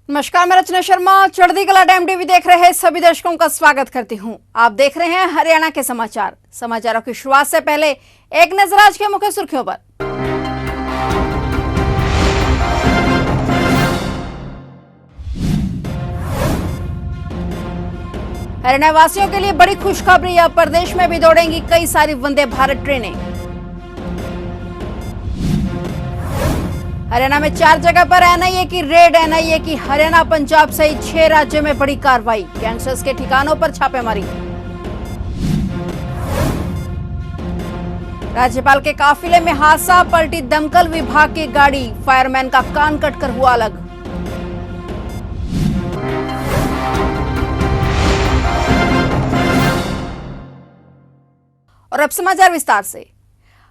नमस्कार, मैं रचना शर्मा चढ़ती कला टाइम टीवी देख रहे सभी दर्शकों का स्वागत करती हूं। आप देख रहे हैं हरियाणा के समाचार। समाचारों की शुरुआत से पहले एक नजर आज के मुख्य सुर्खियों पर। हरियाणा वासियों के लिए बड़ी खुशखबरी, अब प्रदेश में भी दौड़ेंगी कई सारी वंदे भारत ट्रेनें। हरियाणा में 4 जगह पर एनआईए की रेड। एनआईए की हरियाणा, पंजाब सहित 6 राज्यों में बड़ी कार्रवाई, गैंगस्टर्स के ठिकानों पर छापेमारी। राज्यपाल के काफिले में हादसा, पलटी दमकल विभाग की गाड़ी, फायरमैन का कान कटकर हुआ अलग। और अब समाचार विस्तार से।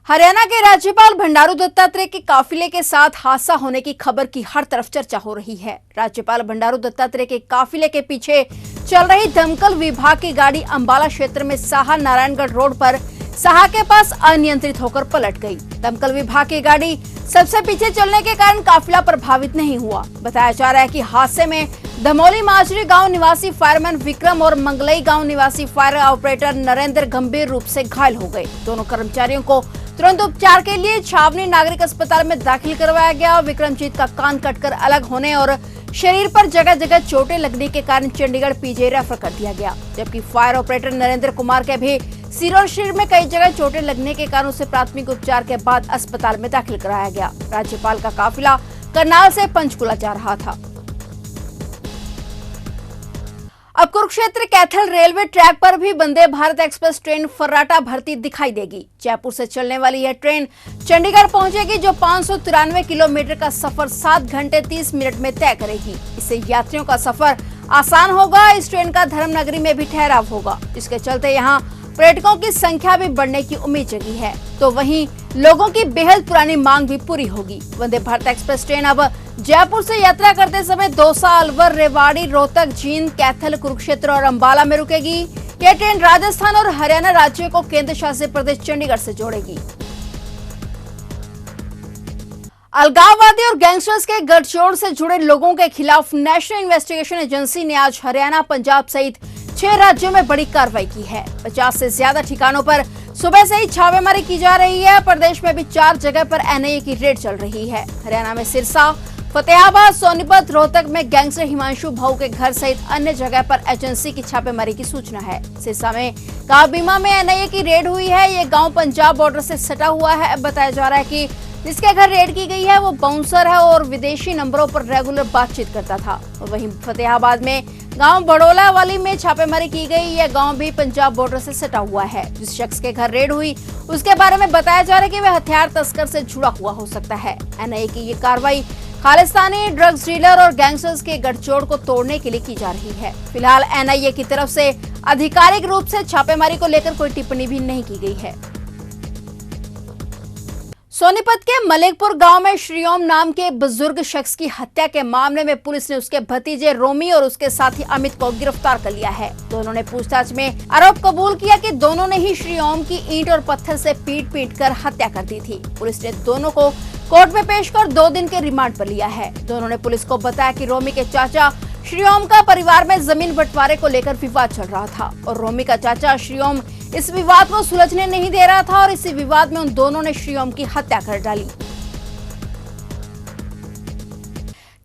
हरियाणा के राज्यपाल बंडारू दत्तात्रेय के काफिले के साथ हादसा होने की खबर की हर तरफ चर्चा हो रही है। राज्यपाल बंडारू दत्तात्रेय के काफिले के पीछे चल रही दमकल विभाग की गाड़ी अंबाला क्षेत्र में साहा नारायणगढ़ रोड पर साहा के पास अनियंत्रित होकर पलट गई। दमकल विभाग की गाड़ी सबसे पीछे चलने के कारण काफिला प्रभावित नहीं हुआ। बताया जा रहा है कि हादसे में धमोली माजरी गांव निवासी फायरमैन विक्रम और मंगलई गांव निवासी फायर ऑपरेटर नरेंद्र गंभीर रूप से घायल हो गए। दोनों कर्मचारियों को तुरंत उपचार के लिए छावनी नागरिक अस्पताल में दाखिल करवाया गया। विक्रमजीत का कान कटकर अलग होने और शरीर पर जगह जगह चोटें लगने के कारण चंडीगढ़ पीजी रेफर कर दिया गया, जबकि फायर ऑपरेटर नरेंद्र कुमार के भी सिर और शरीर में कई जगह चोटें लगने के कारण उसे प्राथमिक उपचार के बाद अस्पताल में दाखिल कराया गया। राज्यपाल का काफिला करनाल से पंचकुला जा रहा था। अब कुरुक्षेत्र कैथल रेलवे ट्रैक पर भी वंदे भारत एक्सप्रेस ट्रेन फर्राटा भरती दिखाई देगी। जयपुर से चलने वाली यह ट्रेन चंडीगढ़ पहुंचेगी, जो 593 किलोमीटर का सफर 7 घंटे 30 मिनट में तय करेगी। इससे यात्रियों का सफर आसान होगा। इस ट्रेन का धर्मनगरी में भी ठहराव होगा, जिसके चलते यहाँ पर्यटकों की संख्या भी बढ़ने की उम्मीद जगी है। तो वहीं लोगों की बेहद पुरानी मांग भी पूरी होगी। वंदे भारत एक्सप्रेस ट्रेन अब जयपुर से यात्रा करते समय दौसा, अलवर, रेवाड़ी, रोहतक, जींद, कैथल, कुरुक्षेत्र और अंबाला में रुकेगी। यह ट्रेन राजस्थान और हरियाणा राज्यों को केंद्र शासित प्रदेश चंडीगढ़ से जोड़ेगी। अलगाववादी और गैंगस्टर्स के गठजोड़ से जुड़े लोगों के खिलाफ नेशनल इन्वेस्टिगेशन एजेंसी ने आज हरियाणा, पंजाब सहित 6 राज्यों में बड़ी कार्रवाई की है। 50 से ज्यादा ठिकानों पर सुबह से ही छापेमारी की जा रही है। प्रदेश में भी 4 जगह पर एनआईए की रेड चल रही है। हरियाणा में सिरसा, फतेहाबाद, सोनीपत, रोहतक में गैंगस्टर हिमांशु भाऊ के घर सहित अन्य जगह पर एजेंसी की छापेमारी की सूचना है। सिरसा में गांव बीमा में एनआईए की रेड हुई है। ये गांव पंजाब बॉर्डर से सटा हुआ है। बताया जा रहा है कि जिसके घर रेड की गई है वो बाउंसर है और विदेशी नंबरों पर रेगुलर बातचीत करता था। वहीं फतेहाबाद में गांव बड़ोला वाली में छापेमारी की गई। यह गांव भी पंजाब बॉर्डर से सटा हुआ है। जिस शख्स के घर रेड हुई उसके बारे में बताया जा रहा है कि वह हथियार तस्कर से जुड़ा हुआ हो सकता है। एनआईए की ये कार्रवाई खालिस्तानी ड्रग्स डीलर और गैंगस्टर्स के गठजोड़ को तोड़ने के लिए की जा रही है। फिलहाल एनआईए की तरफ से आधिकारिक रूप से छापेमारी को लेकर कोई टिप्पणी भी नहीं की गई है। सोनीपत के मलिकपुर गांव में श्रीओम नाम के बुजुर्ग शख्स की हत्या के मामले में पुलिस ने उसके भतीजे रोमी और उसके साथी अमित को गिरफ्तार कर लिया है। दोनों ने पूछताछ में आरोप कबूल किया कि दोनों ने ही श्रीओम की ईंट और पत्थर से पीट कर हत्या कर दी थी। पुलिस ने दोनों को कोर्ट में पेश कर 2 दिन के रिमांड पर लिया है। दोनों ने पुलिस को बताया कि रोमी के चाचा श्रीओम का परिवार में जमीन बंटवारे को लेकर विवाद चल रहा था और रोमी का चाचा श्रीओम इस विवाद को सुलझने नहीं दे रहा था और इसी विवाद में उन दोनों ने श्रीओम की हत्या कर डाली।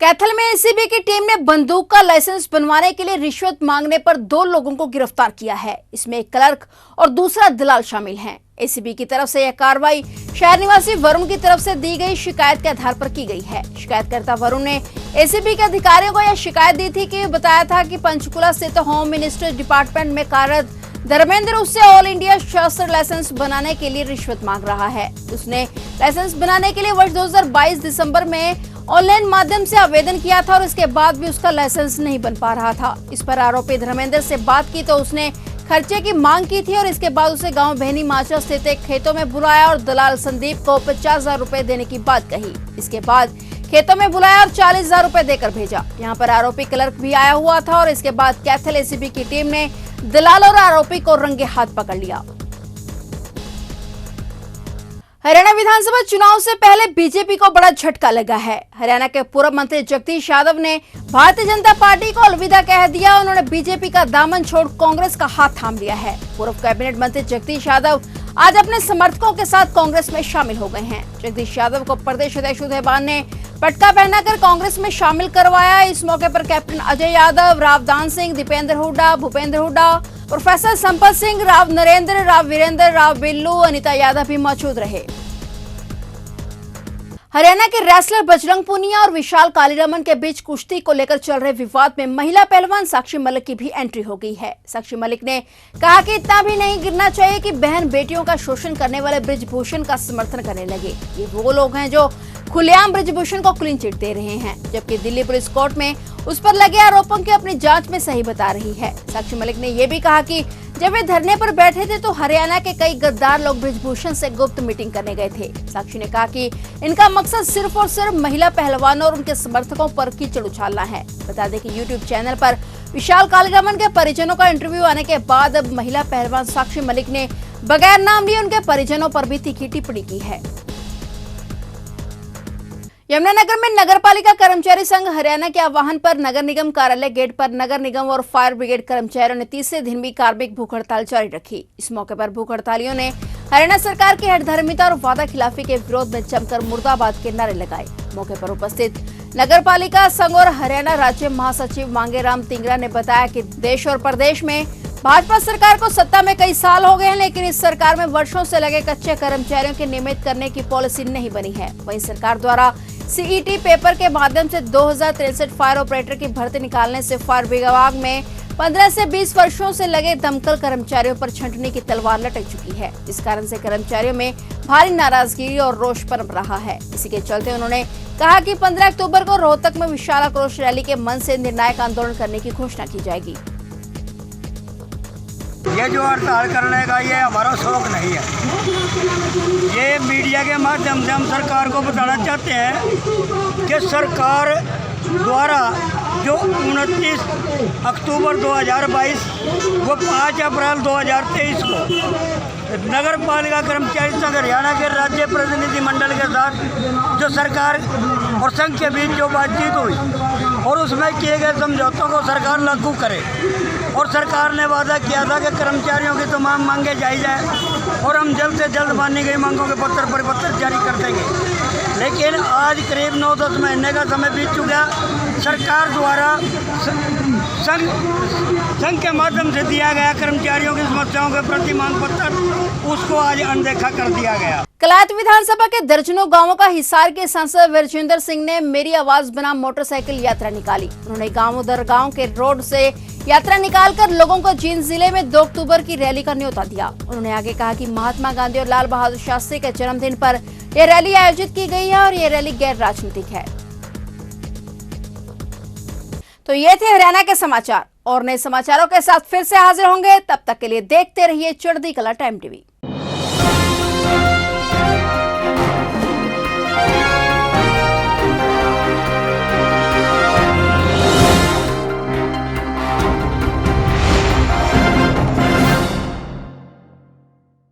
कैथल में एसीबी की टीम ने बंदूक का लाइसेंस बनवाने के लिए रिश्वत मांगने पर 2 लोगों को गिरफ्तार किया है। इसमें एक क्लर्क और दूसरा दलाल शामिल हैं। एसीबी की तरफ से यह कार्रवाई शहर निवासी वरुण की तरफ से दी गई शिकायत के आधार पर की गई है। शिकायतकर्ता वरुण ने एसीबी के अधिकारियों को यह शिकायत दी थी कि बताया था कि पंचकुला स्थित होम मिनिस्टर डिपार्टमेंट में कार्यरत धर्मेंद्र उससे ऑल इंडिया शस्त्र लाइसेंस बनाने के लिए रिश्वत मांग रहा है। उसने लाइसेंस बनाने के लिए वर्ष 2022 दिसंबर में ऑनलाइन माध्यम से आवेदन किया था और इसके बाद भी उसका लाइसेंस नहीं बन पा रहा था। इस पर आरोपी धर्मेंद्र से बात की तो उसने खर्चे की मांग की थी और इसके बाद उसे गांव बहनी माचा स्थित एक खेतों में बुलाया और दलाल संदीप को 50,000 रुपए देने की बात कही। इसके बाद खेतों में बुलाया और 40,000 रुपए देकर भेजा। यहाँ पर आरोपी क्लर्क भी आया हुआ था और इसके बाद कैथल एसीबी की टीम ने दलाल और आरोपी को रंगे हाथ पकड़ लिया। हरियाणा विधानसभा चुनाव से पहले बीजेपी को बड़ा झटका लगा है। हरियाणा के पूर्व मंत्री जगदीश यादव ने भारतीय जनता पार्टी को अलविदा कह दिया। उन्होंने बीजेपी का दामन छोड़ कांग्रेस का हाथ थाम लिया है। पूर्व कैबिनेट मंत्री जगदीश यादव आज अपने समर्थकों के साथ कांग्रेस में शामिल हो गए हैं। जगदीश यादव को प्रदेश अध्यक्ष उदय भान ने पटका पहनाकर कांग्रेस में शामिल करवाया। इस मौके पर कैप्टन अजय यादव, राव दान सिंह, दीपेंद्र हुड्डा, भूपेंद्र हुड्डा, प्रोफेसर संपत सिंह, राव नरेंद्र, राव वीरेंद्र, राव बिल्लू, अनिता यादव भी मौजूद रहे। हरियाणा के रेसलर बजरंग पूनिया और विशाल कालीरामन के बीच कुश्ती को लेकर चल रहे विवाद में महिला पहलवान साक्षी मलिक की भी एंट्री हो गई है। साक्षी मलिक ने कहा कि इतना भी नहीं गिरना चाहिए कि बहन बेटियों का शोषण करने वाले बृजभूषण का समर्थन करने लगे। ये वो लोग हैं जो खुलेआम बृजभूषण को क्लीन चिट दे रहे हैं, जबकि दिल्ली पुलिस कोर्ट में उस पर लगे आरोपों की अपनी जांच में सही बता रही है। साक्षी मलिक ने यह भी कहा कि जब वे धरने पर बैठे थे तो हरियाणा के कई गद्दार लोग बृजभूषण से गुप्त मीटिंग करने गए थे। साक्षी ने कहा कि इनका मकसद सिर्फ और सिर्फ महिला पहलवानों और उनके समर्थकों पर कीचड़ उछालना है। बता दें कि यूट्यूब चैनल पर विशाल कालीरामन के परिजनों का इंटरव्यू आने के बाद अब महिला पहलवान साक्षी मलिक ने बगैर नाम लिए उनके परिजनों पर भी तीखी टिप्पणी की है। यमुनानगर में नगर पालिका कर्मचारी संघ हरियाणा के आह्वान पर नगर निगम कार्यालय गेट पर नगर निगम और फायर ब्रिगेड कर्मचारियों ने तीसरे दिन भी कार्मिक भूख हड़ताल जारी रखी। इस मौके पर भूख हड़तालियों ने हरियाणा सरकार की हठधर्मिता और वादा खिलाफी के विरोध में जमकर मुर्दाबाद के नारे लगाए। मौके पर उपस्थित नगर पालिका संघ और हरियाणा राज्य महासचिव मांगेराम तिंगरा ने बताया कि देश और प्रदेश में भाजपा सरकार को सत्ता में कई साल हो गए हैं, लेकिन इस सरकार में वर्षों से लगे कच्चे कर्मचारियों के नियमित करने की पॉलिसी नहीं बनी है। वहीं सरकार द्वारा सीईटी पेपर के माध्यम से 2063 फायर ऑपरेटर की भर्ती निकालने से फायर विभाग में 15 से 20 वर्षों से लगे दमकल कर्मचारियों पर छंटनी की तलवार लटक चुकी है। इस कारण से कर्मचारियों में भारी नाराजगी और रोष पनप रहा है। इसी के चलते उन्होंने कहा कि 15 अक्टूबर को रोहतक में विशाल आक्रोश रैली के मन से निर्णायक आंदोलन करने की घोषणा की जाएगी। ये जो हड़ताल करने का ये हमारा शौक नहीं है। ये मीडिया के माध्यम से हम सरकार को बताना चाहते हैं कि सरकार द्वारा जो 29 अक्टूबर 2022 वो 5 अप्रैल 2023 को नगर पालिका कर्मचारी संघ हरियाणा के राज्य प्रतिनिधि मंडल के साथ जो सरकार और संघ के बीच जो बातचीत हुई और उसमें किए गए समझौतों को सरकार लागू करे, और सरकार ने वादा किया था कि कर्मचारियों की तमाम मांगें जायज़ हैं और हम जल्द से जल्द मानी गई मांगों के परिपत्र जारी कर देंगे। लेकिन आज करीब 9-10 महीने का समय बीत चुका। सरकार द्वारा संघ के माध्यम से दिया गया कर्मचारियों की समस्याओं के प्रति मांग पत्र, उसको आज अनदेखा कर दिया गया। कलायत विधानसभा के दर्जनों गांवों का हिसार के सांसद विरजिंदर सिंह ने मेरी आवाज बनाम मोटरसाइकिल यात्रा निकाली। उन्होंने गांव दर गांव के रोड से यात्रा निकालकर लोगों को जींद जिले में 2 अक्टूबर की रैली का न्योता दिया। उन्होंने आगे कहा कि महात्मा गांधी और लाल बहादुर शास्त्री के जन्मदिन पर यह रैली आयोजित की गई है और ये रैली गैर राजनीतिक है। तो ये थे हरियाणा के समाचार, और नए समाचारों के साथ फिर से हाजिर होंगे। तब तक के लिए देखते रहिए चढ़ती कला टाइम टीवी।